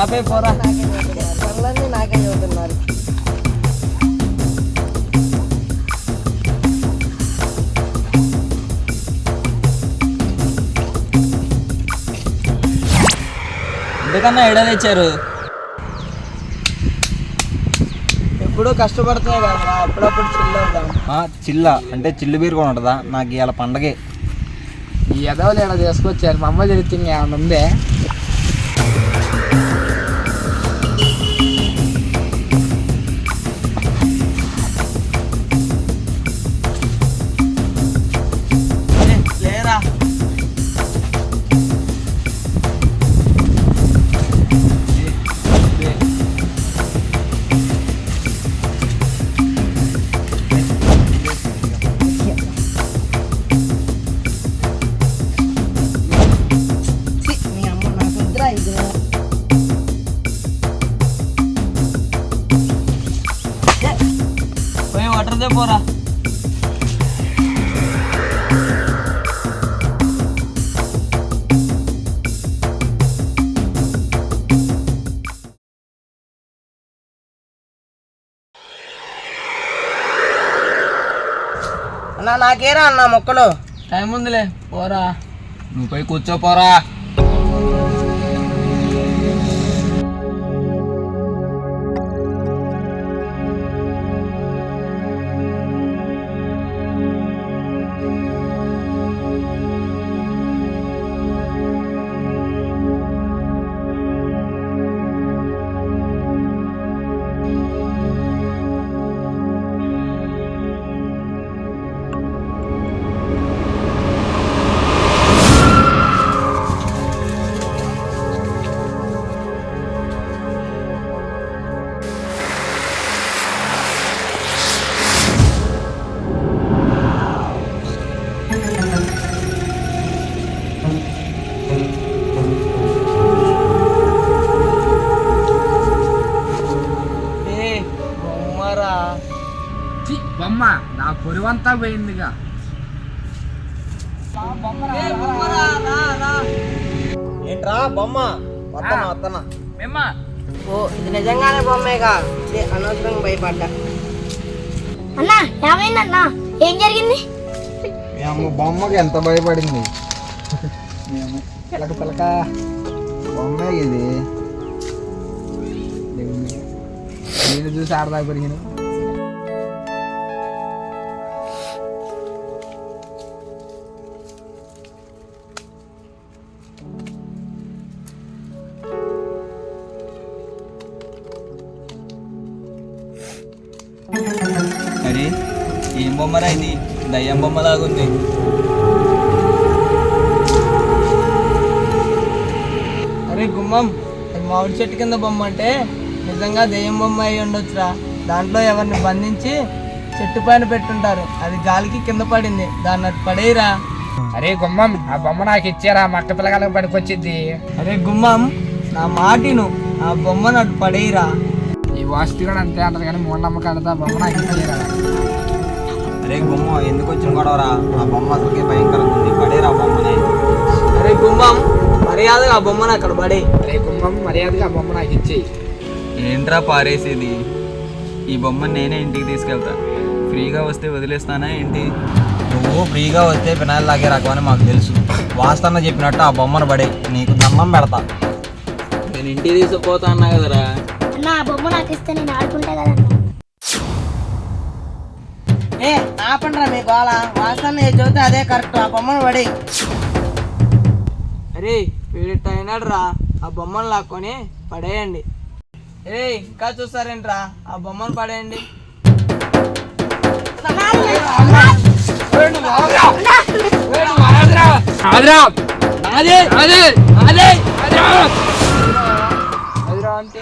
ఆపే పోరా. పనులన్నీ నాకే చదువుతున్నారు. ఎందుకన్నా ఎడ తెచ్చారు? ఎప్పుడూ కష్టపడుతున్నాయి కదా, అప్పుడప్పుడు చిల్లు అవుతాం. చిల్ల అంటే చిల్లు బీరు కూడా ఉంటుందా? నాకు ఇవాళ పండగే. ఈ ఎదవలు ఏడా తీసుకొచ్చారు, మా అమ్మ చెబుతుంది ఏమన్నా ఉందే. లేరా పోయి వాటర్ దే పోరా. అన్నా నాకేరా అన్న మొక్కలు. టైం ఉందిలే పోరా. నువ్వు పోయి కూర్చోపోరా. బొమ్మ నా పొరివంతా పోయిందిగా. ఏంట్రా బొమ్మ? వత్తనా. ఓ ఇది నిజంగానే బొమ్మేగా, అనవసరంగా భయపడ్డా. అన్నా ఏమైందన్నా? ఏం జరిగింది? మీ అమ్మ బొమ్మకి ఎంత భయపడింది. పిలక పిలక బొమ్మే ఇది. నేను చూసి ఆడదాకా పెరిగిన. అరే ఏం బొమ్మరా ఇది? దయ్యం బొమ్మలాగుంది. అరే గుమ్మం, అది మామిడి చెట్టు కింద బొమ్మ అంటే నిజంగా దెయ్యం బొమ్మ అయి ఉండొచ్చురా. దాంట్లో ఎవరిని బంధించి చెట్టు పైన పెట్టుంటారు, అది గాలికి కింద పడింది, దాన్ని అటు పడేయరా. అరే గుమ్మం, ఆ బొమ్మ నాకు ఇచ్చారా, మక్క పిల్లగాలకు పనికొచ్చిద్ది. అరే గుమ్మం, నా మాటిను, ఆ బొమ్మను అటు పడేయరా. ఈ వాస్తు కూడా అంతే అంటారు కానీ మూఢనమ్మకాలతో ఆ బొమ్మ నాకు ఇచ్చారా. అరే గుమ్మ, ఎందుకు వచ్చిన గొడవరా? ఆ బొమ్మ అసలుకే భయంకరంగా ఉంది. పడేరా బొమ్మని. అరే గుమ్మం, మర్యాదగా ఆ బొమ్మను అక్కడ పడే. అరే గుమ్మం, మర్యాదగా ఆ బొమ్మ నాకు ఇచ్చేయి. ఏంట్రా పారేసేది? ఈ బొమ్మని నేనే ఇంటికి తీసుకెళ్తా. ఫ్రీగా వస్తే వదిలేస్తానా ఏంటి? నువ్వు ఫ్రీగా వస్తే ఫినాయిల్ లాగే రకమని మాకు తెలుసు. వాస్తన్న చెప్పినట్టు ఆ బొమ్మను పడే, నీకు దండం పెడతా. నేను ఇంటికి తీసుకుపోతా అన్నా కదరా. అన్నా ఆ బొమ్మ నాకు ఇస్తే నేను ఆడుకుంటా కదా. ఏ ఆపండ్రా మీ గోళ, వాసన ఏ చదివితే అదే కరెక్ట్, ఆ బొమ్మను పడే. అరే వీడిట్ అయినాడు రా, ఆ బొమ్మను లాక్కొని పడేయండి. ఏ ఇంకా చూస్తారేంట్రా, ఆ బొమ్మను పడేయండి. అంటే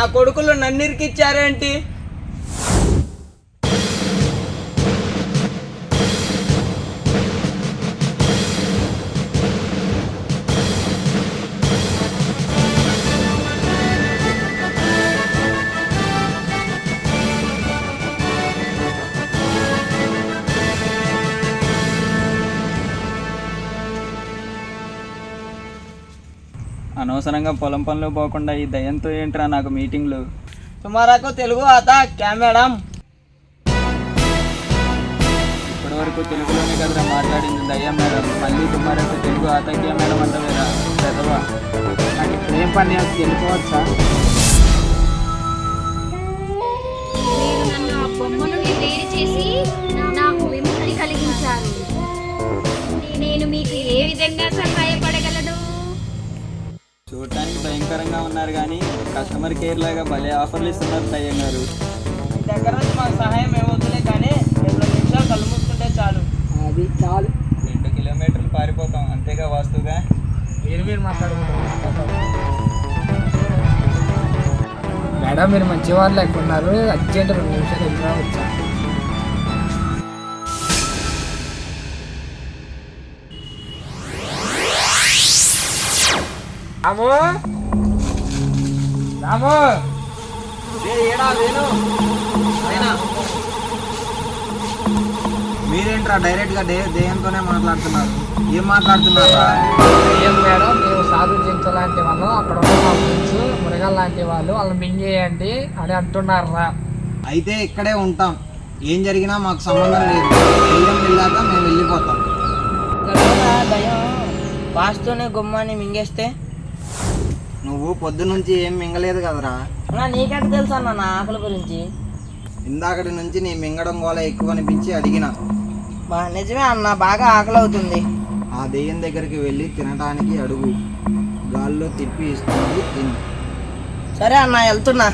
నా కొడుకులు నన్ను ఇరికిచ్చారేంటి? అనవసరంగా పొలం పనులు పోకుండా ఈ దయ్యంతో ఏంట్రా నాకు మీటింగ్లు. తుమారాకు తెలుగు ఆతా క్యా మేడం? ఇప్పటి వరకు తెలుగులోనే కదరా మాట్లాడింది దయ్యం మేడం. మళ్ళీ తుమారాకు తెలుగు ఆతాక్యా మేడం అంటవేరా చదవా. నాకు ఇప్పుడు ఏం పని వెళ్ళిపోవచ్చా? మీరు నన్ను ఆ బొమ్మ నుండి వేరు చేసి నాకు విముక్తి కలిగించారు. నేను మీకు ఏ విధంగా సహాయపడగలను? చూడటానికి భయంకరంగా ఉన్నారు కానీ కస్టమర్ కేర్ లాగా భలే ఆఫర్లు ఇస్తున్నారు దయ్యం గారు. మీ దగ్గర నుంచి మాకు సహాయం ఏమవుతుందే కానీ 2 నిమిషాలు కళ్ళు మూసుకుంటే చాలు. అది చాలు. 2 కిలోమీటర్లు పారిపోతాం అంతేగా వాస్తుగా. మీరు మాట్లాడుకుంటారు మేడం. మీరు మంచి వాళ్ళు లేకున్నారు. అర్జెంట్ 2 నిమిషాలు ఎదురా వచ్చా. రాము రాము మీరేంట్రా డైరెక్ట్గా దయ్యంతోనే మాట్లాడుతున్నారు? ఏం మాట్లాడుతున్నారా? ఏం మేడం, మేము సాధు జంతు లాంటి వాళ్ళం. అక్కడ ఉన్న మా ఫ్రెండ్స్ మురగాలు లాంటి వాళ్ళు వాళ్ళని మింగేయండి అని అంటున్నారా? అయితే ఇక్కడే ఉంటాం. ఏం జరిగినా మాకు సంబంధం లేదు. దయ్యం వెళ్ళాక మేము వెళ్ళిపోతాం. దయ్యం వాస్తూనే గుమ్మాన్ని మింగేస్తే? నువ్వు పొద్దు నుంచి ఏం మింగలేదు కదరా. నీకెంత తెలుసు అన్న నా ఆకలి గురించి? ఇందాకటి నుంచి నీ మింగడం గోల ఎక్కువ అనిపించి అడిగిన. నిజమే అన్న, బాగా ఆకలి అవుతుంది. ఆ దెయ్యం దగ్గరికి వెళ్ళి తినటానికి అడుగు. గాల్లో తిప్పి ఇస్తుంది, తిను. సరే అన్న, వెళ్తున్నా.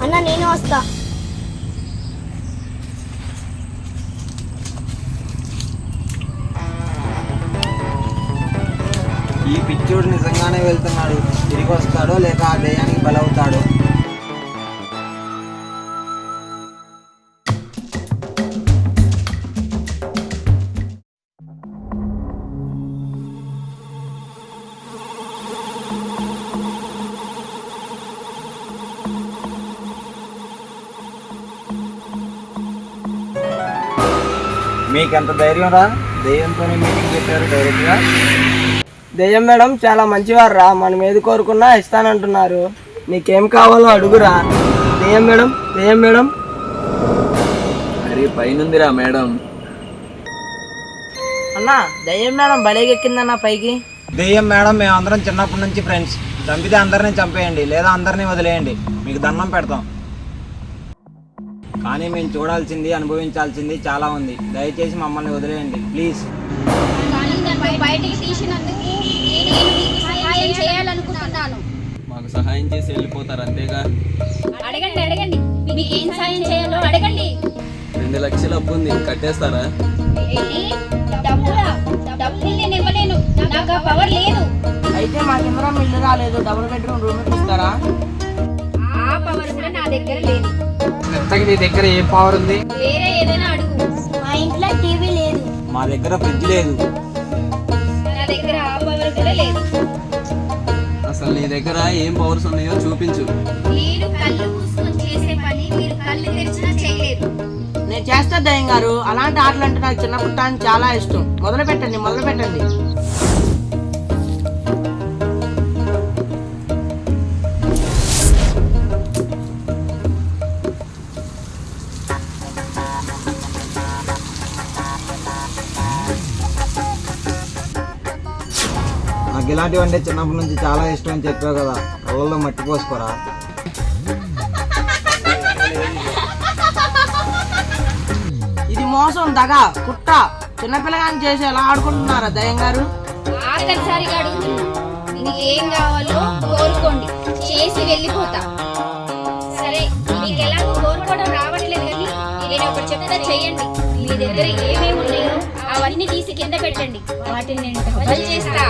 అన్న నేను వస్తా. ఈ పిచ్చోడు నిజంగానే వెళ్తున్నాడు. తిరిగి వస్తాడో లేక ఆ దయ్యానికి బలవుతాడో. మీకెంత ధైర్యం రా? దయ్యంతోనే మీటింగ్ పెట్టారు డైరెక్ట్గా. దెయ్యం మేడం చాలా మంచివారు రా, మనం ఏది కోరుకున్నా ఇస్తానంటున్నారు. నీకేం కావాలో అడుగురా. దెయ్యం మేడం, దెయ్యం మేడం. అరే పైనుందిరా మేడం. అన్నా దెయ్యం మేడం బలేగెక్కిందన్న పైకి. దెయ్యం మేడం మేమందరం చిన్నప్పటి నుంచి ఫ్రెండ్స్. చంపితే అందరినీ చంపేయండి లేదా అందరినీ వదిలేయండి, మీకు దండం పెడతాం. కానీ మేము చూడాల్సింది అనుభవించాల్సింది చాలా ఉంది. దయచేసి మమ్మల్ని వదిలేయండి ప్లీజ్. కానీ నన్ను బయటికి తీసినందుకు నేను మీకు సహాయం చేయాలనుకుంటున్నాను. మాకు సహాయం చేసి వెళ్ళిపోతారు అంతేగా. అడగండి అడగండి, మీకు ఏం సహాయం చేయాలో అడగండి. 2 లక్షలు అప్పు ఉంది, కట్టేస్తారా? ఏంటి? డబ్బులా? డబ్బులు నేను ఇవ్వలేను, నాకు ఆ పవర్ లేదు. అయితే మా కింద ఇల్లు రాలేదు, డబుల్ బెడ్రూమ్ రూమ్ ఇస్తారా? ఆ పవర్ కూడా నా దగ్గర లేదు. ఎంతకి నీ దగ్గర ఏ పవర్ ఉంది? వేరే ఏదైనా అడుగు. మా ఇంట్లో టీవీ లేదు. మా దగ్గర ఫ్రిడ్జ్ లేదు. నా దగ్గర ఆ పవర్ కూడా లేదు. అసలు నీ దగ్గర ఏం పవర్స్ ఉన్నాయో చూపించు. మీరు కళ్ళు మూసుకొని చేసే పని మీరు కళ్ళు తెరిచినా చేయలేరు. నేను చేస్తా దయ్యం గారు. అలాంటి ఆటలు అంటే నాకు చిన్నప్పటి నుంచి చాలా ఇష్టం. మొదలు పెట్టండి. నాకు ఇలాంటివంటే చిన్నప్పటి నుంచి చాలా ఇష్టం అని చెప్పావు కదా, కళ్ళల్లో మట్టి పోసుకోరా. ఇది మోసం, దగా, కుట్ర. చిన్నపిల్లగాని చేసి ఎలా ఆడుకుంటున్నారా దయ్యం గారు? ఆఖరిసారిగా అడుగుతున్నా, మీకు ఏం కావాలో కోరుకోండి, చేసి వెళ్ళిపోతా. సరే, మీకు ఎలాగో కోరుకోవడం రావట్లేదు కానీ నేను ఒకటి చెప్తాను. అంతా చేయండి. మీ దగ్గర ఏమేమి ఉన్నాయో అవన్నీ తీసి కింద పెట్టండి. వాటిని నేను డబల్ చేస్తా.